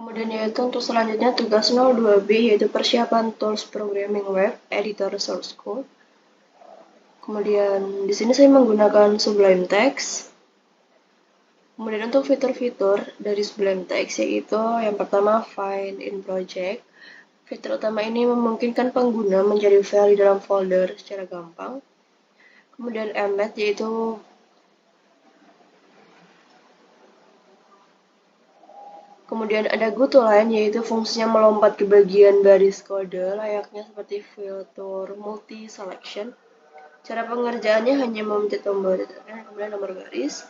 Kemudian yaitu untuk selanjutnya tugas 02B yaitu persiapan tools programming web, editor source code. Kemudian di sini saya menggunakan Sublime Text. Kemudian untuk fitur-fitur dari Sublime Text yaitu yang pertama Find in Project. Fitur utama ini memungkinkan pengguna mencari file di dalam folder secara gampang. Kemudian Embed yaitu kemudian ada GoToLine yaitu fungsinya melompat ke bagian baris kode layaknya seperti filter multi selection. Cara pengerjaannya hanya memencet tombol kemudian nomor garis,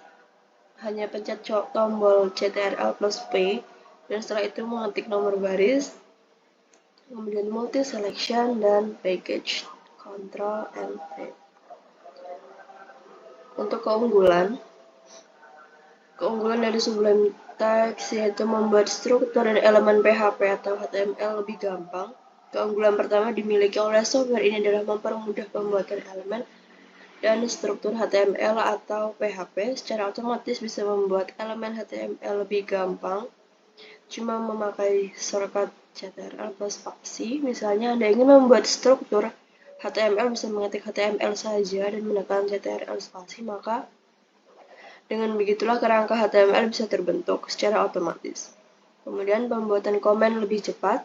hanya pencet tombol CTRL plus P dan setelah itu mengetik nomor baris, kemudian multi selection dan package, Ctrl and P. Untuk keunggulan dari Sublime Text yaitu membuat struktur dan elemen PHP atau HTML lebih gampang. Keunggulan pertama dimiliki oleh software ini adalah mempermudah pembuatan elemen dan struktur HTML atau PHP secara otomatis bisa membuat elemen HTML lebih gampang cuma memakai shortcut CTRL plus spasi. Misalnya Anda ingin membuat struktur HTML bisa mengetik HTML saja dan menekan CTRL spasi, maka dengan begitulah kerangka HTML bisa terbentuk secara otomatis. Kemudian pembuatan komen lebih cepat.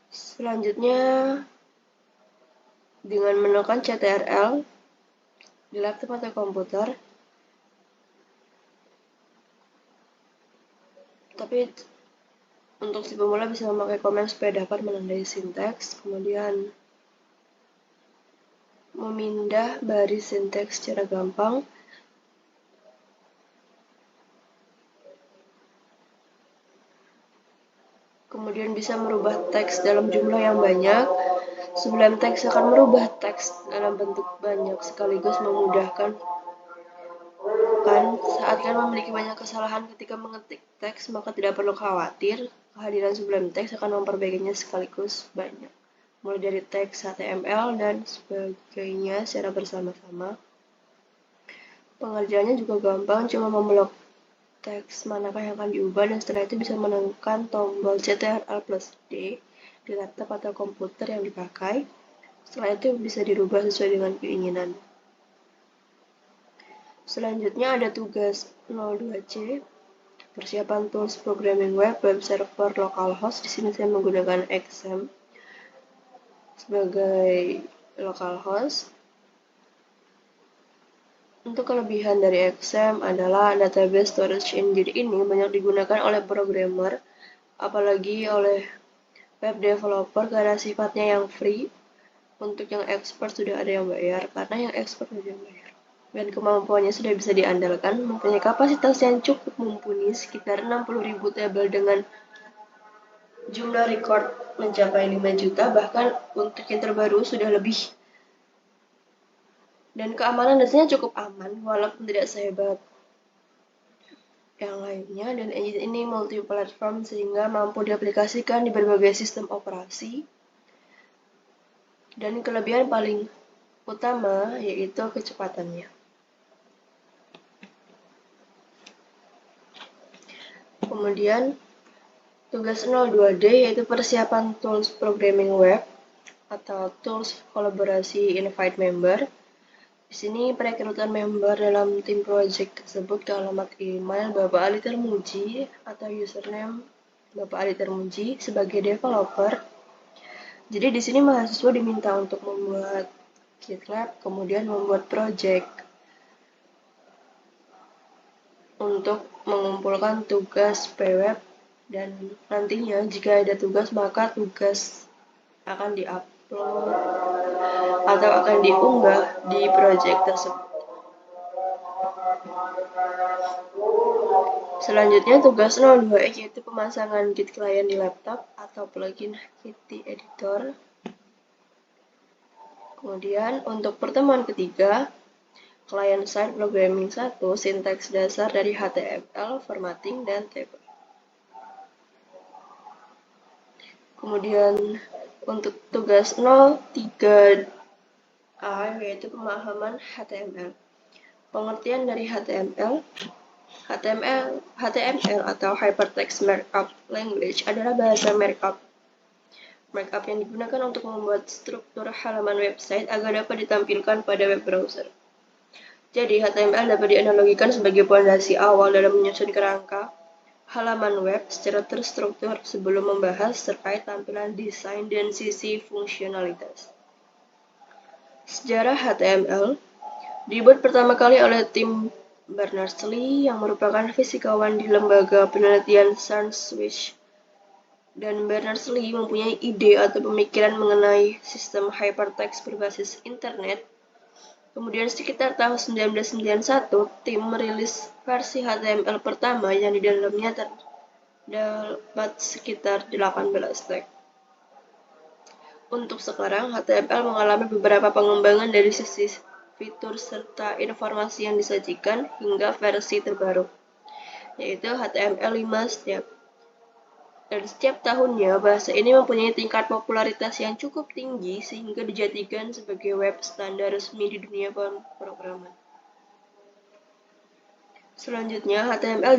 Selanjutnya dengan menekan CTRL di laptop atau komputer. Tapi untuk si pemula bisa memakai komen supaya dapat menandai sinteks, kemudian memindah baris sinteks secara gampang. Kemudian bisa merubah teks dalam jumlah yang banyak. Sublime Text akan merubah teks dalam bentuk banyak sekaligus memudahkan saat kalian memiliki banyak kesalahan ketika mengetik teks, maka tidak perlu khawatir. Kehadiran Sublime Text akan memperbaikinya sekaligus banyak. Mulai dari teks HTML dan sebagainya secara bersama-sama. Pengerjaannya juga gampang, cuma memblok teks manakah yang akan diubah dan setelah itu bisa menekan tombol CTRL plus D di laptop atau komputer yang dipakai. Setelah itu bisa dirubah sesuai dengan keinginan. Selanjutnya ada tugas 02C, persiapan tools programming web server localhost. Di sini saya menggunakan XAMPP sebagai localhost. Untuk kelebihan dari XAMPP adalah database storage engine ini banyak digunakan oleh programmer, apalagi oleh web developer karena sifatnya yang free. Untuk yang expert sudah ada yang bayar, karena yang expert sudah bayar. Dan kemampuannya sudah bisa diandalkan, mempunyai kapasitas yang cukup mumpuni sekitar 60.000 tabel dengan jumlah record mencapai 5 juta, bahkan untuk yang terbaru sudah lebih. Dan keamanan dasarnya cukup aman, walaupun tidak sehebat yang lainnya, dan engine ini multi-platform sehingga mampu diaplikasikan di berbagai sistem operasi. Dan kelebihan paling utama yaitu kecepatannya. Kemudian tugas 02D yaitu persiapan tools programming web atau tools kolaborasi invite member. Di sini perekrutan member dalam tim project tersebut ke alamat email Bapak Ali Termuji atau username Bapak Ali Termuji sebagai developer. Jadi di sini mahasiswa diminta untuk membuat GitLab, kemudian membuat project untuk mengumpulkan tugas PWeb, dan nantinya jika ada tugas maka tugas akan diupload atau akan diunggah di project tersebut. Selanjutnya tugas 02 yaitu pemasangan Git client di laptop atau plugin Git di editor. Kemudian untuk pertemuan ketiga, client side programming 1, sinteks dasar dari HTML, formatting, dan table. Kemudian untuk tugas 03A yaitu pemahaman HTML. Pengertian dari HTML. HTML atau Hypertext Markup Language adalah bahasa markup yang digunakan untuk membuat struktur halaman website agar dapat ditampilkan pada web browser. Jadi, HTML dapat dianalogikan sebagai fondasi awal dalam menyusun kerangka halaman web secara terstruktur sebelum membahas terkait tampilan desain dan sisi fungsionalitas. Sejarah HTML dibuat pertama kali oleh tim Berners-Lee yang merupakan fisikawan di lembaga penelitian Sandwich. Dan Berners-Lee mempunyai ide atau pemikiran mengenai sistem hypertext berbasis internet. Kemudian sekitar tahun 1991, tim merilis versi HTML pertama yang di dalamnya terdapat sekitar 18 tag. Untuk sekarang, HTML mengalami beberapa pengembangan dari sisi fitur serta informasi yang disajikan hingga versi terbaru, yaitu HTML5 Dan setiap tahunnya, bahasa ini mempunyai tingkat popularitas yang cukup tinggi sehingga dijadikan sebagai web standar resmi di dunia pemrograman. Selanjutnya, HTML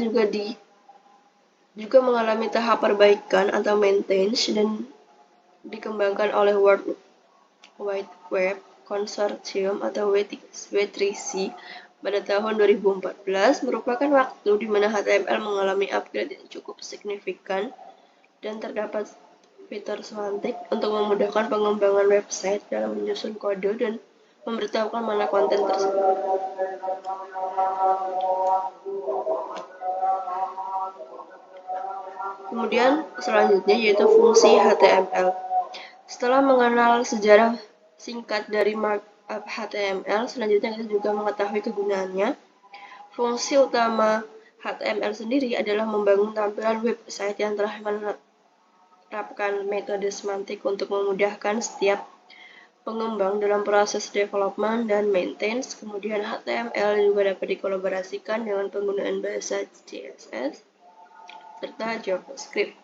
juga mengalami tahap perbaikan atau maintenance dan dikembangkan oleh World Wide Web Consortium atau W3C pada tahun 2014 merupakan waktu di mana HTML mengalami upgrade yang cukup signifikan dan terdapat fitur semantik untuk memudahkan pengembangan website dalam menyusun kode dan memberitahukan mana konten tersebut. Kemudian selanjutnya yaitu fungsi HTML. Setelah mengenal sejarah singkat dari markup HTML, selanjutnya kita juga mengetahui kegunaannya. Fungsi utama HTML sendiri adalah membangun tampilan website yang telah menerapkan metode semantik untuk memudahkan setiap pengembang dalam proses development dan maintenance. Kemudian HTML juga dapat dikolaborasikan dengan penggunaan bahasa CSS serta JavaScript.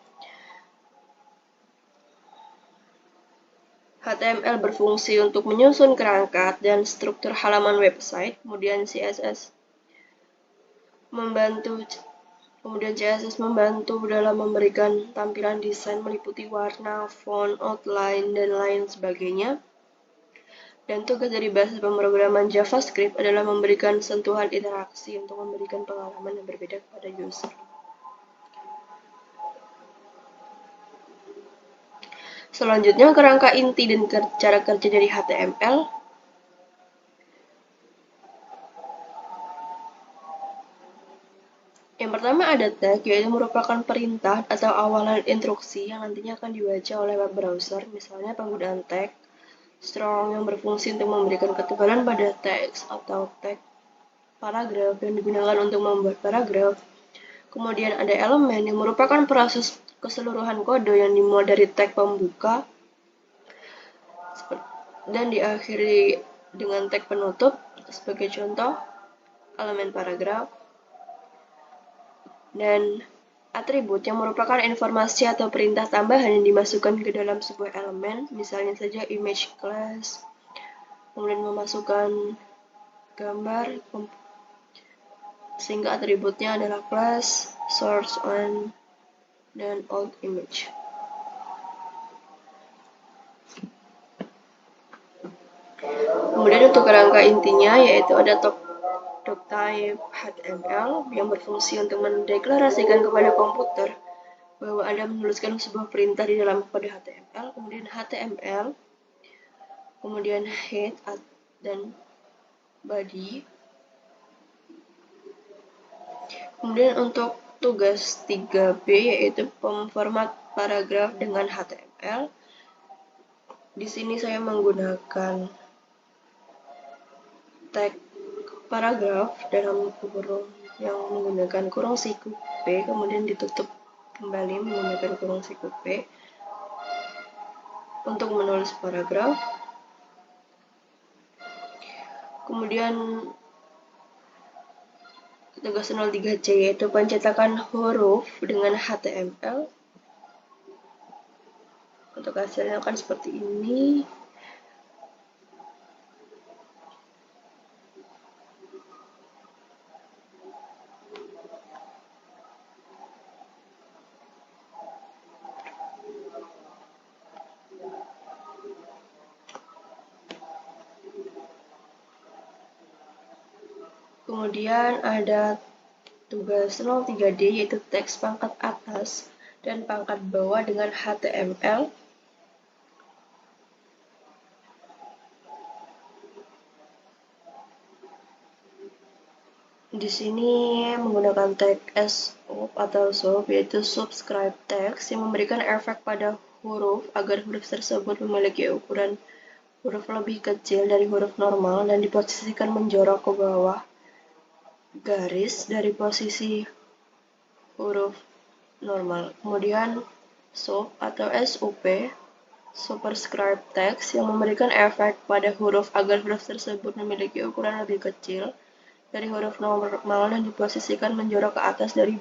HTML berfungsi untuk menyusun kerangka dan struktur halaman website, kemudian CSS membantu dalam memberikan tampilan desain meliputi warna, font, outline, dan lain sebagainya. Dan tugas dari bahasa pemrograman JavaScript adalah memberikan sentuhan interaksi untuk memberikan pengalaman yang berbeda kepada user. Selanjutnya, kerangka inti dan cara kerja dari HTML. Yang pertama ada tag, yaitu merupakan perintah atau awalan instruksi yang nantinya akan dibaca oleh web browser. Misalnya penggunaan tag strong yang berfungsi untuk memberikan ketebalan pada teks atau tag paragraf dan digunakan untuk membuat paragraf. Kemudian ada elemen yang merupakan proses keseluruhan kode yang dimulai dari tag pembuka dan diakhiri dengan tag penutup. Sebagai contoh, elemen paragraf. Dan atribut yang merupakan informasi atau perintah tambahan yang dimasukkan ke dalam sebuah elemen, misalnya saja image class, kemudian memasukkan gambar, sehingga atributnya adalah class, source on, dan old image. Kemudian untuk kerangka intinya yaitu ada type HTML yang berfungsi untuk mendeklarasikan kepada komputer bahwa Anda menuliskan sebuah perintah di dalam kode HTML, kemudian HTML, kemudian head dan body. Kemudian untuk tugas 3B yaitu pemformat paragraf dengan HTML. Di sini saya menggunakan tag paragraf dalam kurung yang menggunakan kurung siku P, kemudian ditutup kembali menggunakan kurung siku P untuk menulis paragraf. Kemudian tugas 03C yaitu pencetakan huruf dengan HTML. Untuk hasilnya akan seperti ini. Kemudian ada tugas 03D yaitu teks pangkat atas dan pangkat bawah dengan HTML. Di sini menggunakan tag SOP atau SOP yaitu subscribe text yang memberikan efek pada huruf agar huruf tersebut memiliki ukuran huruf lebih kecil dari huruf normal dan diposisikan menjorok ke bawah garis dari posisi huruf normal. Kemudian SOP atau SOP, superscribe text yang memberikan efek pada huruf agar huruf tersebut memiliki ukuran lebih kecil dari huruf normal dan diposisikan menjorok ke atas dari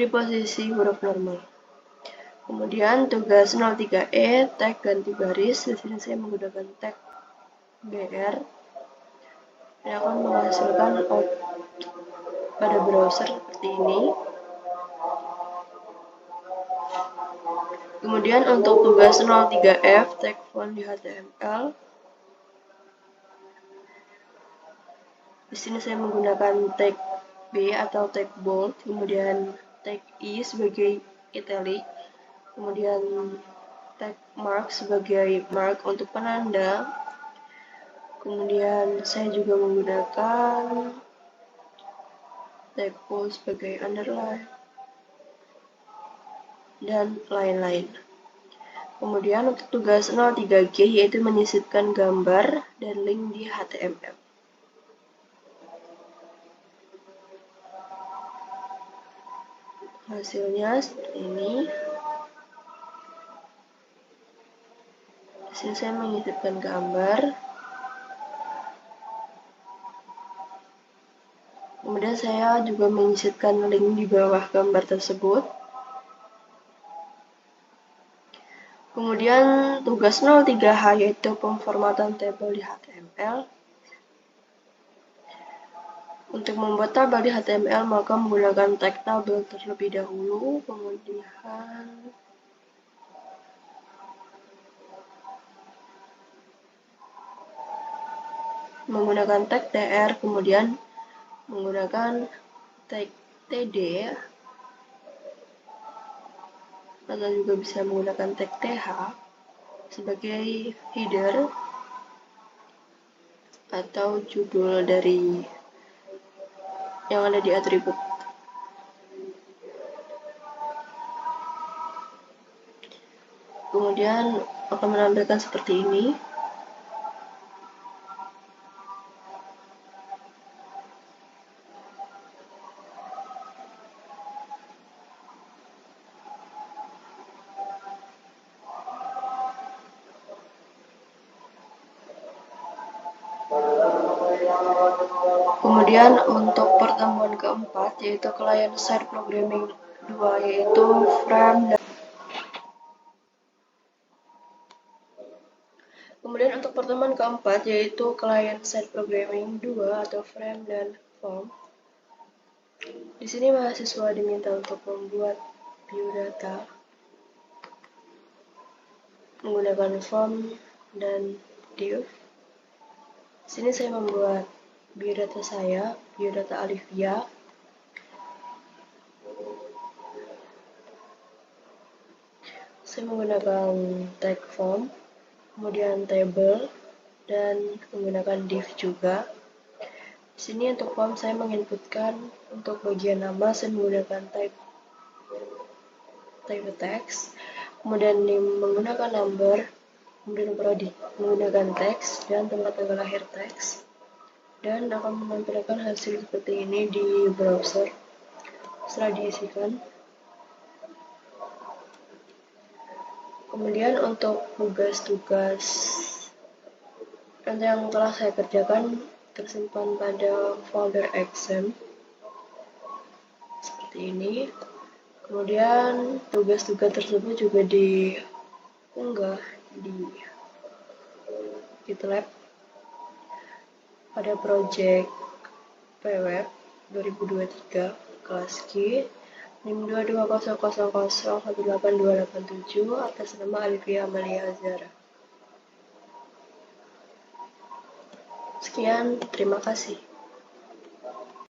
posisi huruf normal. Kemudian tugas 03E, tag ganti baris. Di sini saya menggunakan tag BR yang akan menghasilkan output pada browser seperti ini. Kemudian untuk tugas 03F, tag font di HTML. Di sini saya menggunakan tag B atau tag bold, kemudian tag I sebagai italic, kemudian tag mark sebagai mark untuk penanda. Kemudian saya juga menggunakan tag bold sebagai underline dan lain-lain. Kemudian untuk tugas 03G yaitu menyisipkan gambar dan link di HTML. Hasilnya seperti ini. Di sini saya menyisipkan gambar. Kemudian saya juga menyisipkan link di bawah gambar tersebut. Kemudian tugas 03H yaitu pemformatan tabel di HTML. Untuk membuat tabel di HTML maka menggunakan tag tabel terlebih dahulu, kemudian menggunakan tag tr, kemudian menggunakan tag td, atau juga bisa menggunakan tag th sebagai header atau judul dari yang ada di atribut. Kemudian akan menampilkan seperti ini. Kemudian untuk pertemuan keempat yaitu client side programming 2 yaitu frame dan kemudian untuk pertemuan keempat yaitu client side programming 2 atau frame dan form. Di sini mahasiswa diminta untuk membuat biodata menggunakan form dan div. Di sini saya membuat biodata saya, biodata Alivia. Saya menggunakan tag form, kemudian table, dan menggunakan div juga. Di sini untuk form saya menginputkan untuk bagian nama saya menggunakan type text, kemudian name menggunakan number, kemudian prodi menggunakan teks dan tempat tanggal lahir teks, dan akan menampilkan hasil seperti ini di browser setelah diisikan. Kemudian untuk tugas-tugas yang telah saya kerjakan tersimpan pada folder exam seperti ini. Kemudian tugas-tugas tersebut juga diunggah di GitLab pada project PWeb 2023 kelas G NIM 22000188287 atas nama Alivia Amalia Azhara. Sekian, terima kasih.